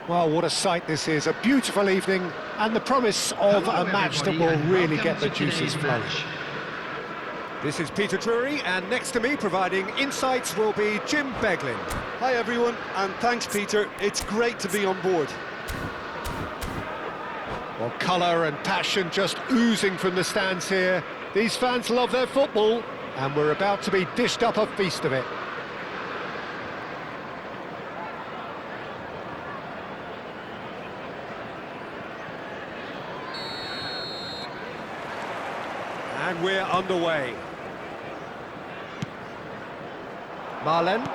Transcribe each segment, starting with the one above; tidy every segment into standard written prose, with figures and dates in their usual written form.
Well, what a sight this is, a beautiful evening and the promise of a match that will really get the juices flowing. This is Peter Drury, and next to me providing insights will be Jim Beglin. Hi everyone, and thanks Peter, it's great to be on board. Well, colour and passion just oozing from the stands here. These fans love their football, and we're about to be dished up a feast of it. And we're underway. Marlen.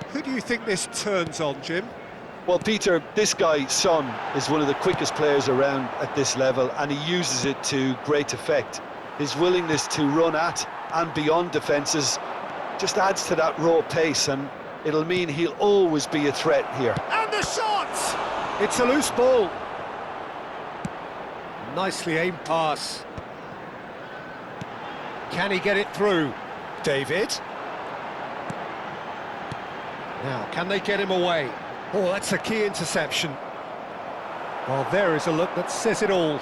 Who do you think this turns on, Jim? Well, Peter, this guy, Son, is one of the quickest players around at this level, and he uses it to great effect. His willingness to run at and beyond defences just adds to that raw pace, and it'll mean he'll always be a threat here. And the shot! It's a loose ball. Nicely aimed pass. Can he get it through? David. Now, can they get him away? Oh, that's a key interception. Well, there is a look that says it all.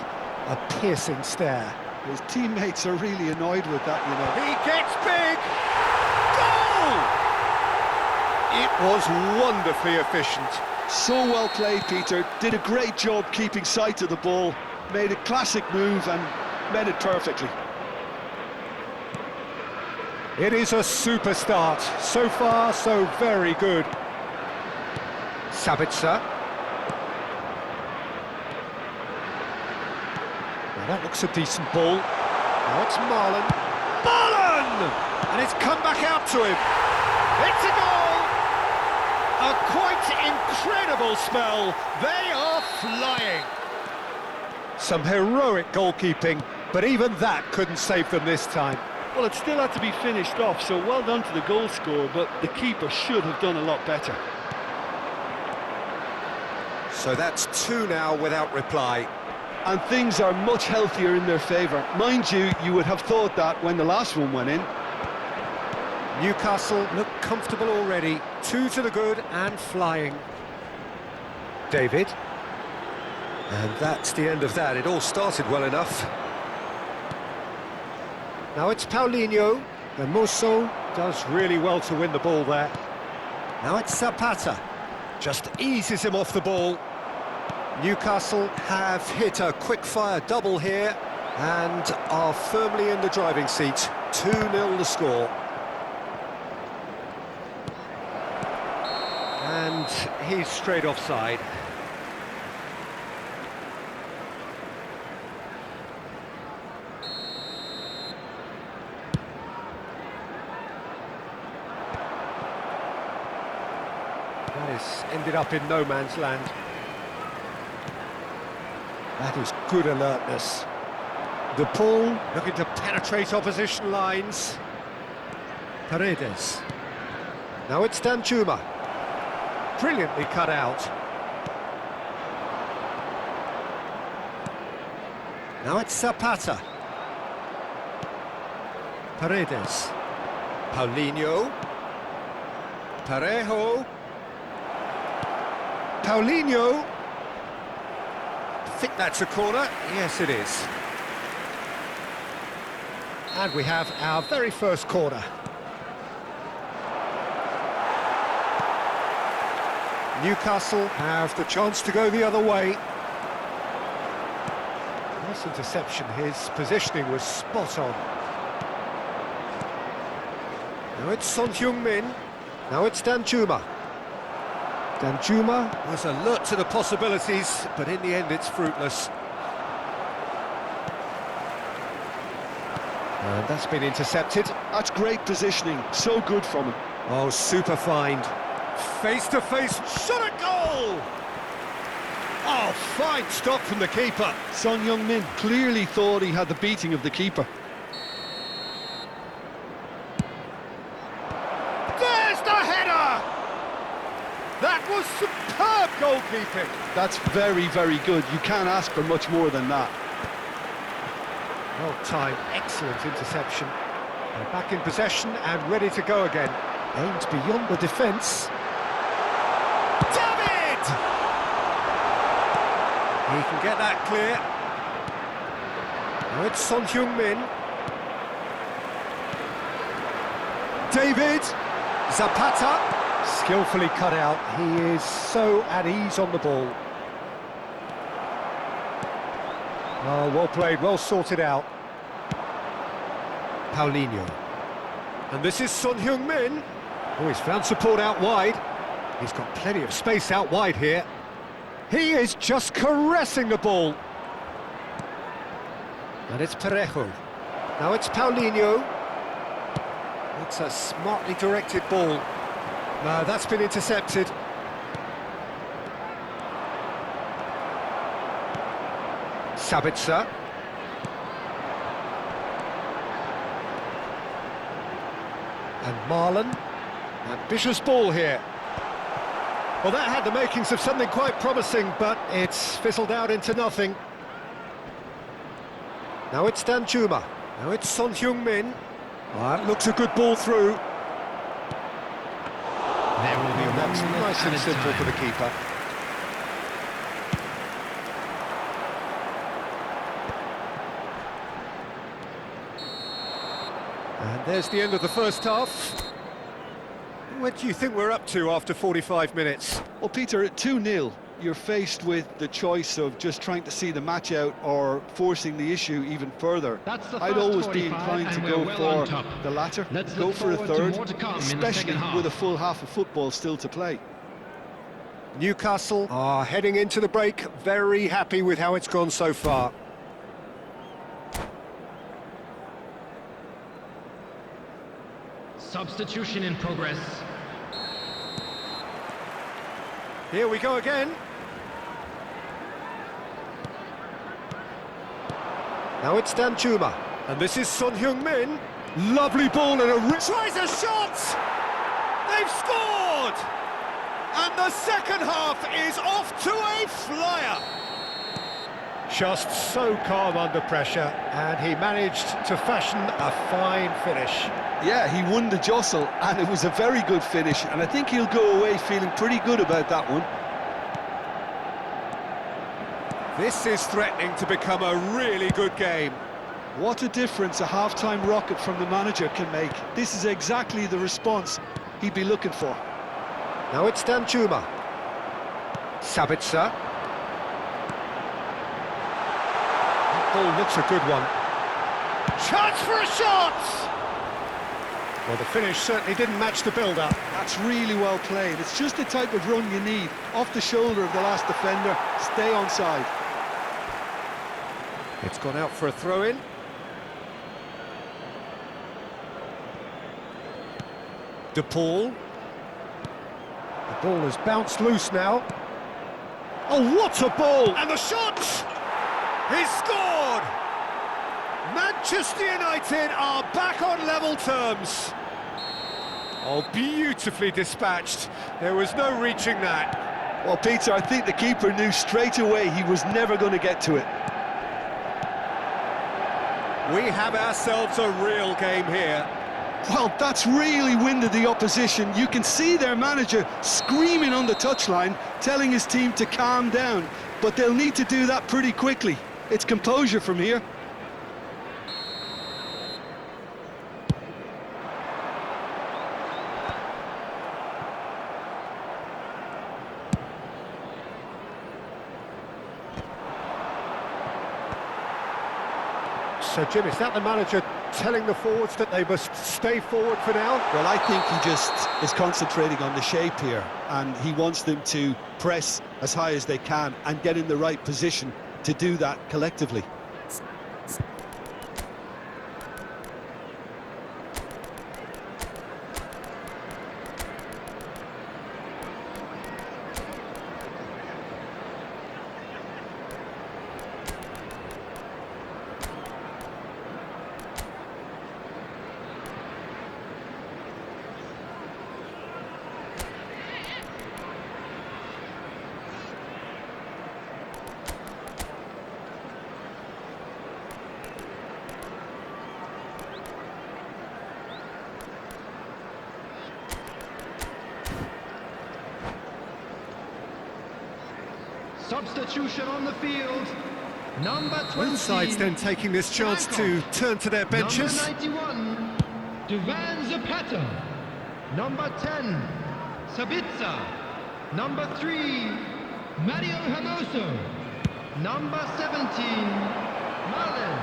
A piercing stare. His teammates are really annoyed with that, you know. He gets big! Goal! It was wonderfully efficient. So well played, Peter. Did a great job keeping sight of the ball. Made a classic move and met it perfectly. It is a super start. So far, so very good. Sabitzer. Now that looks a decent ball. Now it's Marlen. Marlen! And it's come back out to him. It's a goal! A quite incredible spell. They are flying. Some heroic goalkeeping, but even that couldn't save them this time. Well, it still had to be finished off, so well done to the goal scorer, but the keeper should have done a lot better. So that's two now without reply. And things are much healthier in their favour. Mind you, you would have thought that when the last one went in. Newcastle look comfortable already. 2 to the good and flying. David. And that's the end of that. It all started well enough. Now it's Paulinho. Hermoso does really well to win the ball there. Now it's Zapata. Just eases him off the ball. Newcastle have hit a quick-fire double here and are firmly in the driving seat. 2-0 the score. And he's straight offside. That has ended up in no man's land. That is good alertness. De Paul looking to penetrate opposition lines. Paredes. Now it's Danjuma. Brilliantly cut out. Now it's Zapata. Paredes. Paulinho. Parejo. Paulinho. I think that's a corner. Yes, it is. And we have our very first corner. Newcastle have the chance to go the other way. Nice interception. His positioning was spot on. Now it's Son Heung-min. Now it's Danjuma. Danjuma was alert to the possibilities, but in the end it's fruitless. And that's been intercepted. That's great positioning, so good from him. Oh, super find. Face-to-face shot at goal! Oh, fine stop from the keeper. Son Heung-min clearly thought he had the beating of the keeper. There's the header! That was superb goalkeeping. That's very, very good. You can't ask for much more than that. Well timed, excellent interception. They're back in possession and ready to go again. Aimed beyond the defence. David! He can get that clear. Now it's Son Heung-min. David! Zapata! Skillfully cut out. He is so at ease on the ball. Oh, well played, well sorted out. Paulinho. And this is Son Heung-min. Oh, he's found support out wide. He's got plenty of space out wide here. He is just caressing the ball. And it's Parejo. Now it's Paulinho. It's a smartly directed ball. No, that's been intercepted. Sabitzer. And Marlon. Ambitious ball here. Well, that had the makings of something quite promising, but it's fizzled out into nothing. Now it's Danjuma. Now it's Son Heung-min. That looks a good ball through. There will be That's nice and simple for the keeper. And there's the end of the first half. What do you think we're up to after 45 minutes? Well, Peter, at 2-0, you're faced with the choice of just trying to see the match out or forcing the issue even further. I'd always be inclined to go for the latter, go for a third, especially with a full half of football still to play. Newcastle are heading into the break, very happy with how it's gone so far. Substitution in progress. Here we go again. Now it's Danjuma. And this is Son Heung-min. Lovely ball and tries a shot! They've scored! And the second half is off to a flyer. Just so calm under pressure, and he managed to fashion a fine finish. Yeah, he won the jostle, and it was a very good finish, and I think he'll go away feeling pretty good about that one. This is threatening to become a really good game. What a difference a half-time rocket from the manager can make. This is exactly the response he'd be looking for. Now it's Danjuma. Sabitzer. That ball looks a good one. Chance for a shot! Well, the finish certainly didn't match the build-up. That's really well played. It's just the type of run you need. Off the shoulder of the last defender, stay onside. It's gone out for a throw-in. De Paul. The ball has bounced loose now. Oh, what a ball! And the shot! He's scored! Manchester United are back on level terms. Oh, beautifully dispatched. There was no reaching that. Well, Peter, I think the keeper knew straight away he was never going to get to it. We have ourselves a real game here. Well, that's really winded the opposition. You can see their manager screaming on the touchline, telling his team to calm down. But they'll need to do that pretty quickly. It's composure from here. So, Jim, is that the manager telling the forwards that they must stay forward for now? Well, I think he just is concentrating on the shape here, and he wants them to press as high as they can and get in the right position to do that collectively. Substitution on the field. Number 20. Both sides then taking this chance to turn to their benches. Number 91, Duvan Zapata. Number 10, Sabitzer. Number 3, Mario Hermoso. Number 17, Marlin.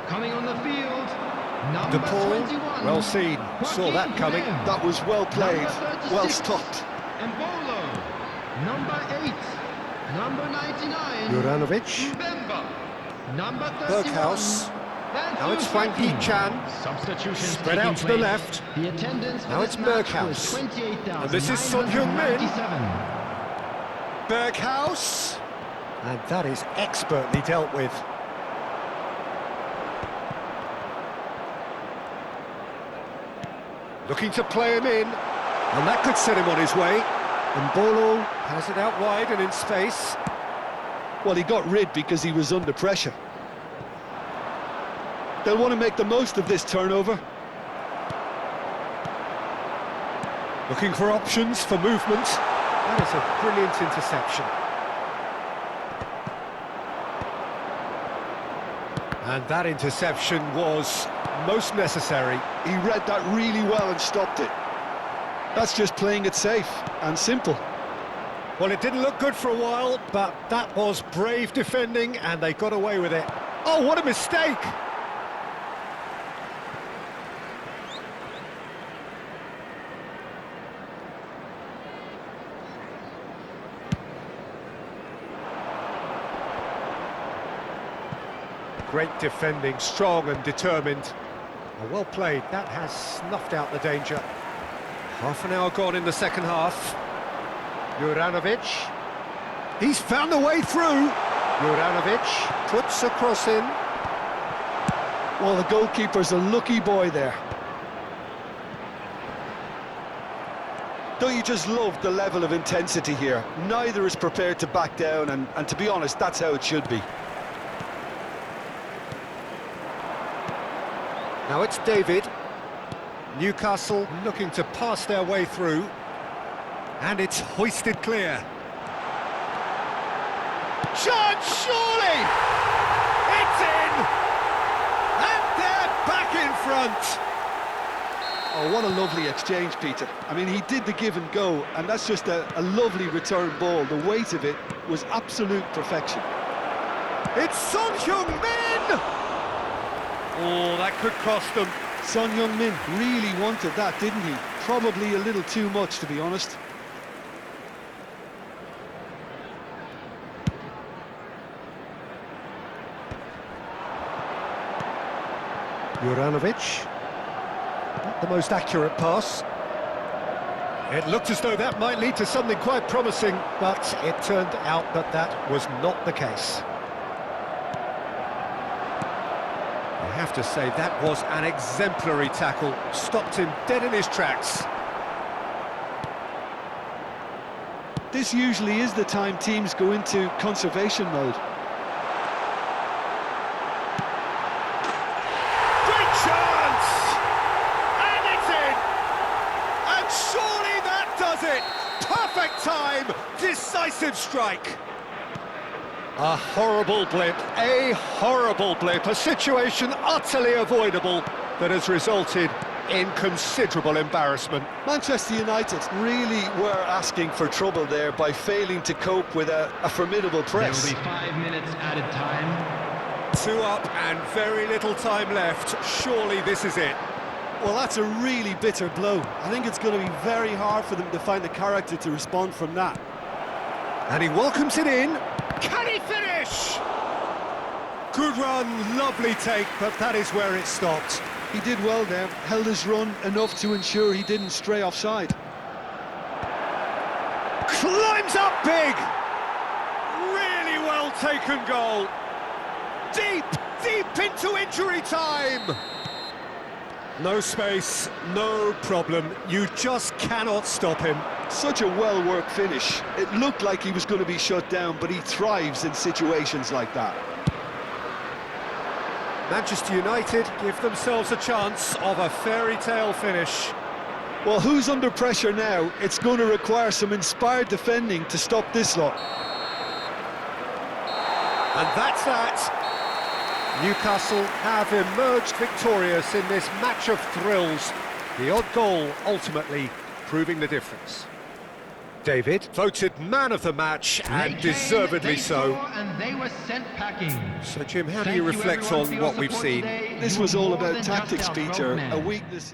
Coming on the field, number De Paul, 21. well seen, saw that coming. That was well played, Number well 36, stopped. Embolo. Number 8, number 99. Juranovic. Mbemba. Number 31. Berghaus. Now it's Frankie Chan. Substitution Spread out to the left. The attendance Now it's Berghaus. And this is Son Heung-min. Berghaus. And that is expertly dealt with. Looking to play him in. And that could set him on his way. And Mbolo has it out wide and in space. Well, he got rid because he was under pressure. They'll want to make the most of this turnover. Looking for options for movement. That is a brilliant interception. And that interception was most necessary. He read that really well and stopped it. That's just playing it safe and simple. Well, it didn't look good for a while, but that was brave defending, and they got away with it. Oh, what a mistake! Great defending, strong and determined. Well played, that has snuffed out the danger. Half an hour gone in the second half. Juranovic. He's found a way through. Juranovic puts a cross in. Well, the goalkeeper's a lucky boy there. Don't you just love the level of intensity here? Neither is prepared to back down, and to be honest, that's how it should be. Now it's David. Newcastle looking to pass their way through. And it's hoisted clear. Chance, surely! It's in! And they're back in front! Oh, what a lovely exchange, Peter. I mean, he did the give and go, and that's just a lovely return ball. The weight of it was absolute perfection. It's Son Heung-min! Oh, that could cost them. Son Heung-min really wanted that, didn't he? Probably a little too much, to be honest. Juranovic. Not the most accurate pass. It looked as though that might lead to something quite promising, but it turned out that that was not the case. I have to say, that was an exemplary tackle. Stopped him dead in his tracks. This usually is the time teams go into conservation mode. Great chance! And it's in! And surely that does it! Perfect time! Decisive strike! A horrible blip, a situation utterly avoidable that has resulted in considerable embarrassment. Manchester United really were asking for trouble there by failing to cope with a formidable press. There will be 5 minutes added time. 2 up and very little time left. Surely this is it. Well, that's a really bitter blow. I think it's going to be very hard for them to find the character to respond from that. And he welcomes it in. Can he finish? Good run, lovely take, but that is where it stopped. He did well there, held his run enough to ensure he didn't stray offside. Climbs up big! Really well taken goal. Deep into injury time! No space, no problem. You just cannot stop him. Such a well-worked finish. It looked like he was going to be shut down, but he thrives in situations like that. Manchester United give themselves a chance of a fairy tale finish. Well, who's under pressure now? It's going to require some inspired defending to stop this lot. And that's that. Newcastle have emerged victorious in this match of thrills. The odd goal ultimately proving the difference. David, voted man of the match, and deservedly so. And they were sent packing. So, Jim, how do you reflect on what we've seen? This was all about tactics, Peter. A weakness...